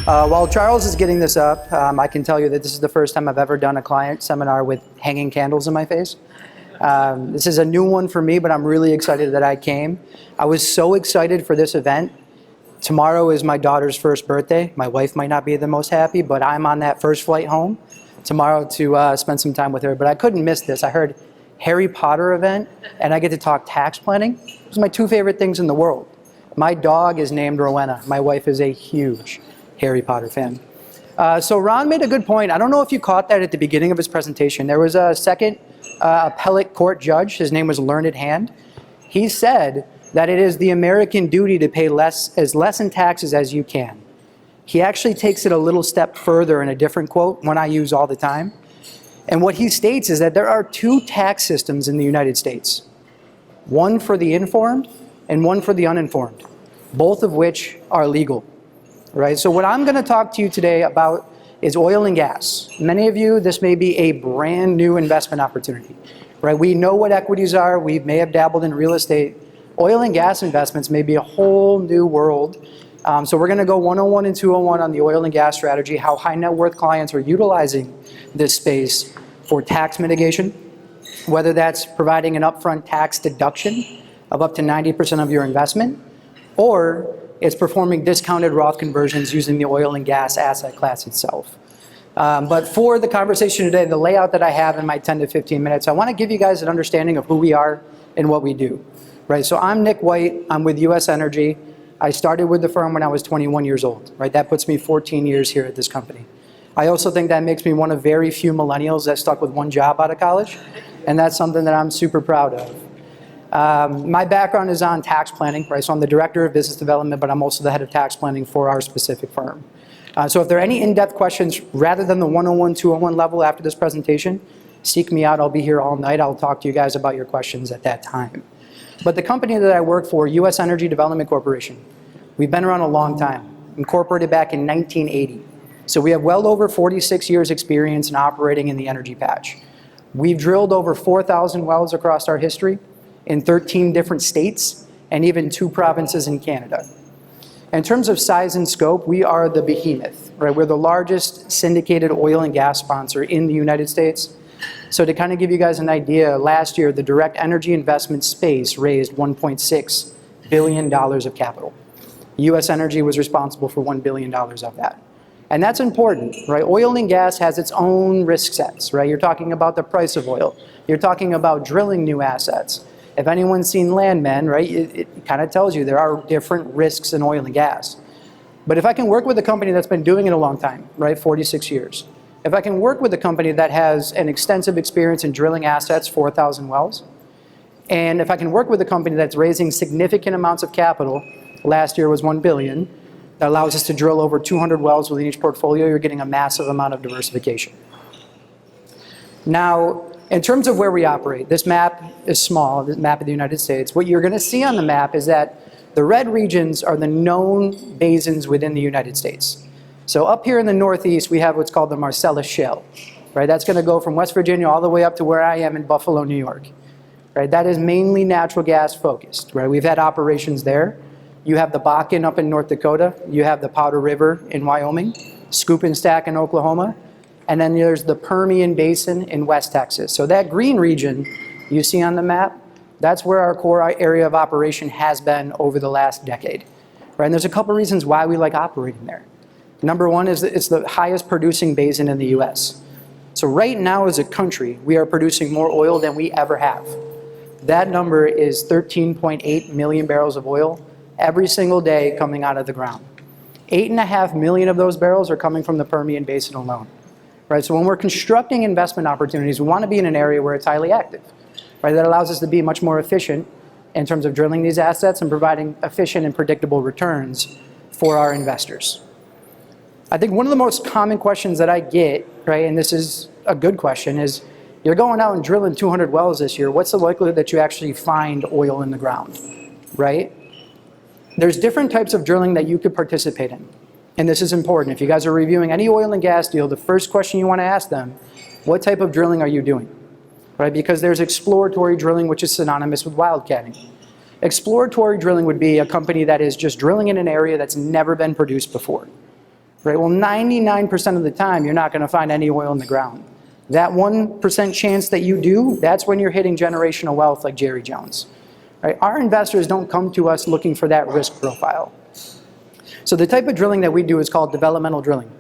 While Charles is getting this up, I can tell you that this is the first time I've ever done a client seminar with hanging candles in my face. This is a new one for me, but I'm really excited that I came. I was so excited for this event. Tomorrow is my daughter's first birthday. My wife might not be the most happy, but I'm on that first flight home tomorrow to spend some time with her. But I couldn't miss this. I heard Harry Potter event, and I get to talk tax planning. Those are my two favorite things in the world. My dog is named Rowena. My wife is a huge Harry Potter fan. So Ron made a good point. I don't know if you caught that at the beginning of his presentation. There was a second appellate court judge. His name was Learned Hand. He said that it is the American duty to pay less in taxes as you can. He actually takes it a little step further in a different quote, one I use all the time. And what he states is that there are two tax systems in the United States. One for the informed and one for the uninformed, both of which are legal. Right? So what I'm going to talk to you today about is oil and gas. Many of you, this may be a brand new investment opportunity. Right? We know what equities are. We may have dabbled in real estate. Oil and gas investments may be a whole new world. So we're going to go 101 and 201 on the oil and gas strategy, how high net worth clients are utilizing this space for tax mitigation, whether that's providing an upfront tax deduction of up to 90% of your investment, or it's performing discounted Roth conversions using the oil and gas asset class itself. But for the conversation today, the layout that I have in my 10 to 15 minutes, I want to give you guys an understanding of who we are and what we do. Right? So I'm Nick White. I'm with US Energy. I started with the firm when I was 21 years old. Right? That puts me 14 years here at this company. I also think that makes me one of very few millennials that stuck with one job out of college, and that's something that I'm super proud of. My background is on tax planning, right? So I'm the director of business development, but I'm also the head of tax planning for our specific firm. So if there are any in-depth questions, rather than the 101, 201 level after this presentation, seek me out. I'll be here all night. I'll talk to you guys about your questions at that time. But the company that I work for, US Energy Development Corporation, we've been around a long time, incorporated back in 1980. So we have well over 46 years experience in operating in the energy patch. We've drilled over 4,000 wells across our history in 13 different states and even 2 provinces in Canada. In terms of size and scope, we are the behemoth, right? We're the largest syndicated oil and gas sponsor in the United States. So to kind of give you guys an idea, last year the direct energy investment space raised $1.6 billion of capital. US Energy was responsible for $1 billion of that. And that's important, right? Oil and gas has its own risk sets, right? You're talking about the price of oil. You're talking about drilling new assets. If anyone's seen Landman, right, it kind of tells you there are different risks in oil and gas. But if I can work with a company that's been doing it a long time, right, 46 years, if I can work with a company that has an extensive experience in drilling assets, 4,000 wells, and if I can work with a company that's raising significant amounts of capital, last year was $1 billion, that allows us to drill over 200 wells within each portfolio, you're getting a massive amount of diversification. Now, in terms of where we operate, this map is small, this map of the United States. What you're going to see on the map is that the red regions are the known basins within the United States. So up here in the Northeast, we have what's called the Marcellus Shale. Right? That's going to go from West Virginia all the way up to where I am in Buffalo, New York. Right? That is mainly natural gas focused. Right? We've had operations there. You have the Bakken up in North Dakota. You have the Powder River in Wyoming, Scoop and Stack in Oklahoma. And then there's the Permian Basin in West Texas. So that green region you see on the map, that's where our core area of operation has been over the last decade. Right? And there's a couple reasons why we like operating there. Number one is that it's the highest producing basin in the US. So right now as a country, we are producing more oil than we ever have. That number is 13.8 million barrels of oil every single day coming out of the ground. 8.5 million of those barrels are coming from the Permian Basin alone. Right? So when we're constructing investment opportunities, we want to be in an area where it's highly active. Right? That allows us to be much more efficient in terms of drilling these assets and providing efficient and predictable returns for our investors. I think one of the most common questions that I get, right, and this is a good question, is you're going out and drilling 200 wells this year. What's the likelihood that you actually find oil in the ground, right? There's different types of drilling that you could participate in. And this is important. If you guys are reviewing any oil and gas deal, the first question you want to ask them, what type of drilling are you doing? Right? Because there's exploratory drilling, which is synonymous with wildcatting. Exploratory drilling would be a company that is just drilling in an area that's never been produced before. right? Well, 99% of the time, you're not going to find any oil in the ground. That 1% chance that you do, that's when you're hitting generational wealth like Jerry Jones. Right? Our investors don't come to us looking for that risk profile. So the type of drilling that we do is called developmental drilling,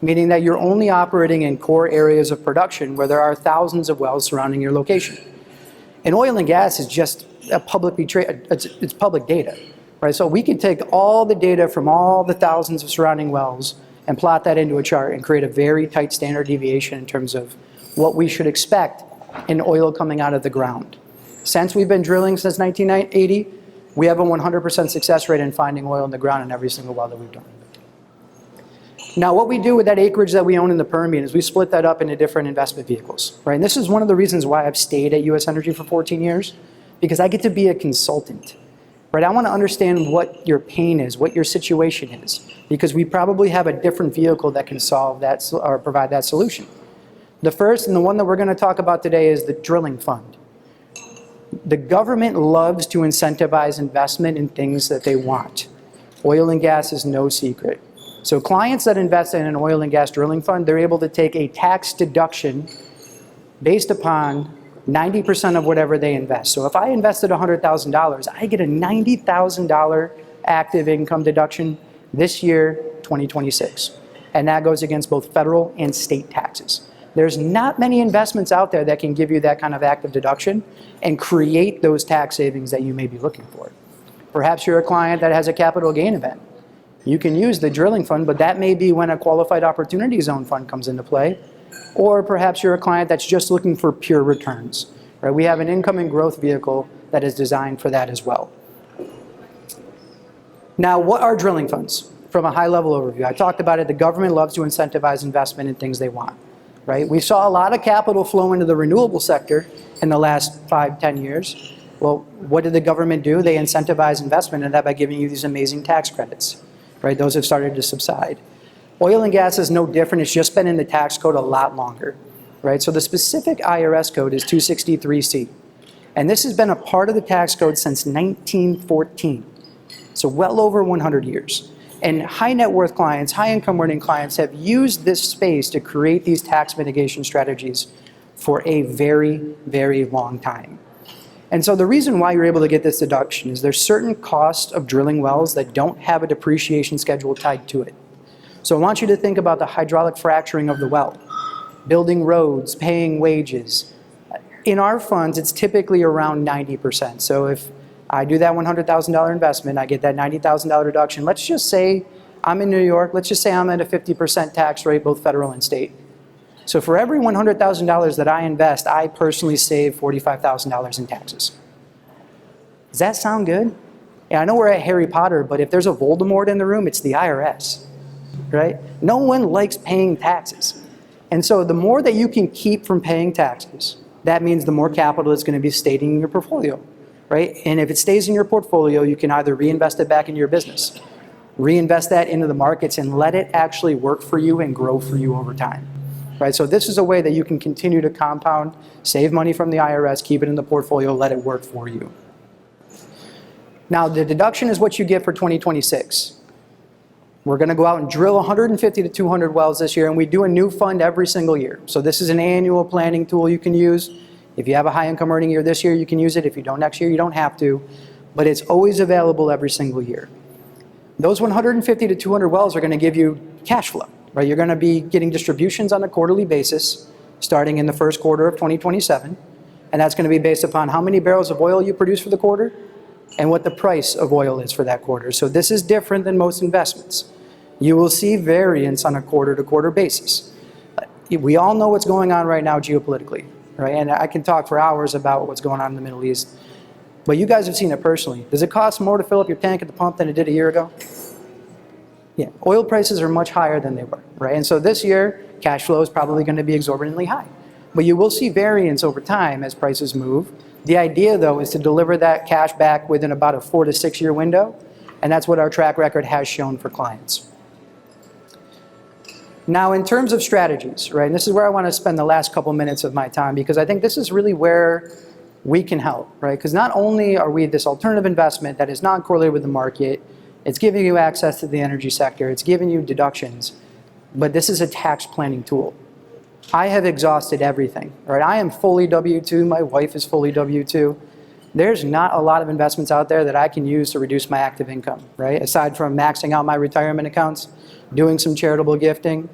meaning that you're only operating in core areas of production where there are thousands of wells surrounding your location. And oil and gas is just a it's public data, right? So we can take all the data from all the thousands of surrounding wells and plot that into a chart and create a very tight standard deviation in terms of what we should expect in oil coming out of the ground. Since we've been drilling since 1980, we have a 100% success rate in finding oil in the ground in every single well that we've done. Now, what we do with that acreage that we own in the Permian is we split that up into different investment vehicles, right? And this is one of the reasons why I've stayed at U.S. Energy for 14 years, because I get to be a consultant, right? I want to understand what your pain is, what your situation is, because we probably have a different vehicle that can solve that or provide that solution. The first, and the one that we're going to talk about today, is the drilling fund. The government loves to incentivize investment in things that they want. Oil and gas is no secret. So clients that invest in an oil and gas drilling fund, they're able to take a tax deduction based upon 90% of whatever they invest. So if I invested $100,000, I get a $90,000 active income deduction this year, 2026. And that goes against both federal and state taxes. There's not many investments out there that can give you that kind of active deduction and create those tax savings that you may be looking for. Perhaps you're a client that has a capital gain event. You can use the drilling fund, but that may be when a qualified opportunity zone fund comes into play. Or perhaps you're a client that's just looking for pure returns. Right? We have an income and growth vehicle that is designed for that as well. Now, what are drilling funds? From a high-level overview, I talked about it. The government loves to incentivize investment in things they want. Right? We saw a lot of capital flow into the renewable sector in the last 5-10 years. Well, what did the government do? They incentivize investment in that by giving you these amazing tax credits. Right? Those have started to subside. Oil and gas is no different. It's just been in the tax code a lot longer. Right? So the specific IRS code is 263C. And this has been a part of the tax code since 1914. So well over 100 years. And high net worth clients, high income earning clients have used this space to create these tax mitigation strategies for a very, very long time. And so the reason why you're able to get this deduction is there's certain costs of drilling wells that don't have a depreciation schedule tied to it. So I want you to think about the hydraulic fracturing of the well, building roads, paying wages. In our funds, it's typically around 90%. So if I do that $100,000 investment, I get that $90,000 deduction. Let's just say I'm in New York. Let's just say I'm at a 50% tax rate, both federal and state. So for every $100,000 that I invest, I personally save $45,000 in taxes. Does that sound good? Yeah, I know we're at Harry Potter, but if there's a Voldemort in the room, it's the IRS, right? No one likes paying taxes. And so the more that you can keep from paying taxes, that means the more capital is going to be staying in your portfolio, right? And if it stays in your portfolio, you can either reinvest it back into your business, reinvest that into the markets, and let it actually work for you and grow for you over time. Right, so this is a way that you can continue to compound, save money from the IRS, keep it in the portfolio, let it work for you. Now, the deduction is what you get for 2026. We're going to go out and drill 150 to 200 wells this year, and we do a new fund every single year. So this is an annual planning tool you can use. If you have a high income earning year this year, you can use it. If you don't next year, you don't have to. But it's always available every single year. Those 150 to 200 wells are going to give you cash flow. Right, you're going to be getting distributions on a quarterly basis starting in the first quarter of 2027. And that's going to be based upon how many barrels of oil you produce for the quarter and what the price of oil is for that quarter. So this is different than most investments. You will see variance on a quarter-to-quarter basis. We all know what's going on right now geopolitically. Right? And I can talk for hours about what's going on in the Middle East. But you guys have seen it personally. Does it cost more to fill up your tank at the pump than it did a year ago? Yeah, oil prices are much higher than they were, right? And so this year, cash flow is probably going to be exorbitantly high. But you will see variance over time as prices move. The idea, though, is to deliver that cash back within about a 4 to 6 year window, and that's what our track record has shown for clients. Now, in terms of strategies, right, and this is where I want to spend the last couple minutes of my time, because I think this is really where we can help, right? Because not only are we this alternative investment that is not correlated with the market, It's giving you access to the energy sector. It's giving you deductions. But this is a tax planning tool. I have exhausted everything, right? I am fully W-2. My wife is fully W-2. There's not a lot of investments out there that I can use to reduce my active income, right? Aside from maxing out my retirement accounts, doing some charitable gifting.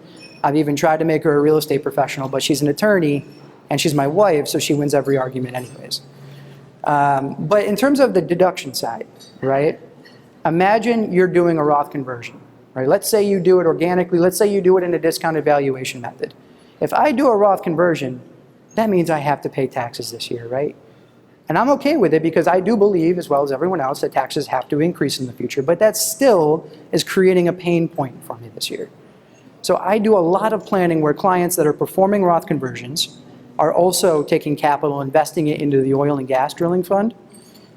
I've even tried to make her a real estate professional, but she's an attorney and she's my wife, so she wins every argument anyways. But in terms of the deduction side, right? Imagine you're doing a Roth conversion, right? Let's say you do it organically. Let's say you do it in a discounted valuation method. If I do a Roth conversion, that means I have to pay taxes this year, right? And I'm okay with it because I do believe, as well as everyone else, that taxes have to increase in the future, but that still is creating a pain point for me this year. So I do a lot of planning where clients that are performing Roth conversions are also taking capital, investing it into the oil and gas drilling fund,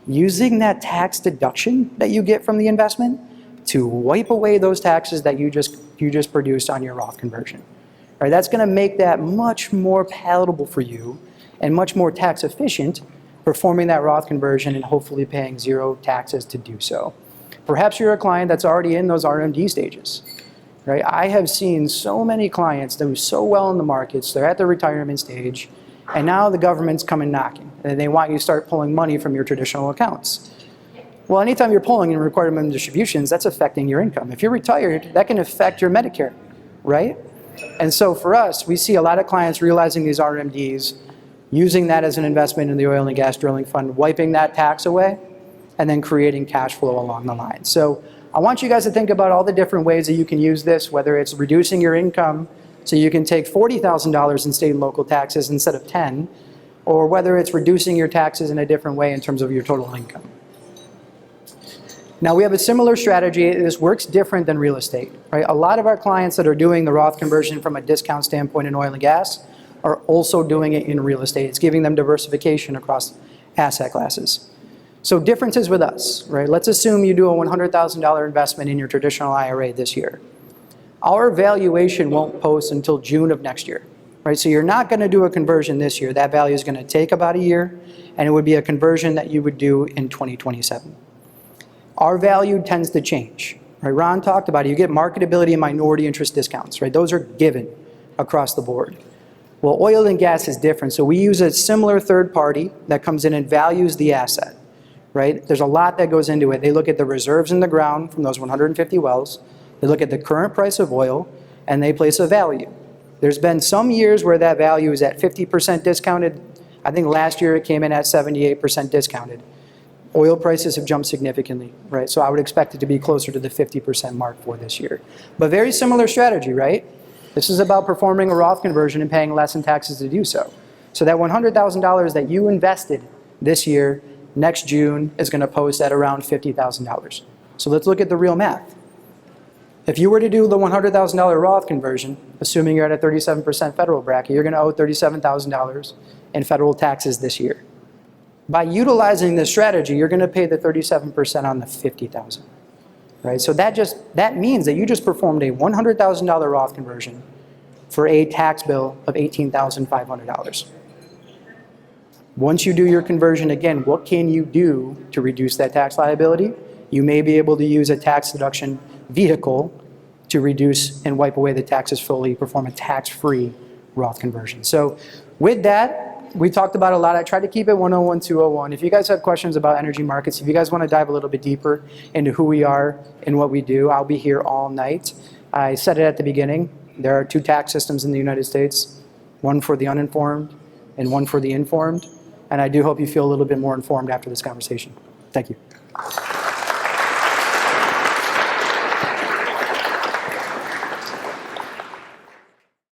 using that tax deduction that you get from the investment to wipe away those taxes that you just produced on your Roth conversion. Right, that's going to make that much more palatable for you and much more tax efficient performing that Roth conversion and hopefully paying zero taxes to do so. Perhaps you're a client that's already in those RMD stages. Right? I have seen so many clients do so well in the markets, they're at the retirement stage, and now the government's coming knocking, and they want you to start pulling money from your traditional accounts. Well, anytime you're pulling in required minimum distributions, that's affecting your income. If you're retired, that can affect your Medicare, right? And so for us, we see a lot of clients realizing these RMDs, using that as an investment in the oil and gas drilling fund, wiping that tax away, and then creating cash flow along the line. So I want you guys to think about all the different ways that you can use this, whether it's reducing your income so you can take $40,000 in state and local taxes instead of 10, or whether it's reducing your taxes in a different way in terms of your total income. Now we have a similar strategy. This works different than real estate, right? A lot of our clients that are doing the Roth conversion from a discount standpoint in oil and gas are also doing it in real estate. It's giving them diversification across asset classes. So differences with us, right? Let's assume you do a $100,000 investment in your traditional IRA this year. Our valuation won't post until June of next year, right? So you're not going to do a conversion this year. That value is going to take about a year, and it would be a conversion that you would do in 2027. Our value tends to change, right? Ron talked about it. You get marketability and minority interest discounts, right? Those are given across the board. Well, oil and gas is different. So we use a similar third party that comes in and values the asset, right? There's a lot that goes into it. They look at the reserves in the ground from those 150 wells. They look at the current price of oil, and they place a value. There's been some years where that value is at 50% discounted. I think last year it came in at 78% discounted. Oil prices have jumped significantly, right? So I would expect it to be closer to the 50% mark for this year. But very similar strategy, right? This is about performing a Roth conversion and paying less in taxes to do so. So that $100,000 that you invested this year, next June, is going to post at around $50,000. So let's look at the real math. If you were to do the $100,000 Roth conversion, assuming you're at a 37% federal bracket, you're going to owe $37,000 in federal taxes this year. By utilizing this strategy, you're going to pay the 37% on the $50,000, right? So that means that you just performed a $100,000 Roth conversion for a tax bill of $18,500. Once you do your conversion, again, what can you do to reduce that tax liability? You may be able to use a tax deduction vehicle to reduce and wipe away the taxes fully, perform a tax-free Roth conversion. So with that, we talked about a lot. I tried to keep it 101, 201. If you guys have questions about energy markets, if you guys want to dive a little bit deeper into who we are and what we do, I'll be here all night. I said it at the beginning. There are two tax systems in the United States, one for the uninformed and one for the informed. And I do hope you feel a little bit more informed after this conversation. Thank you.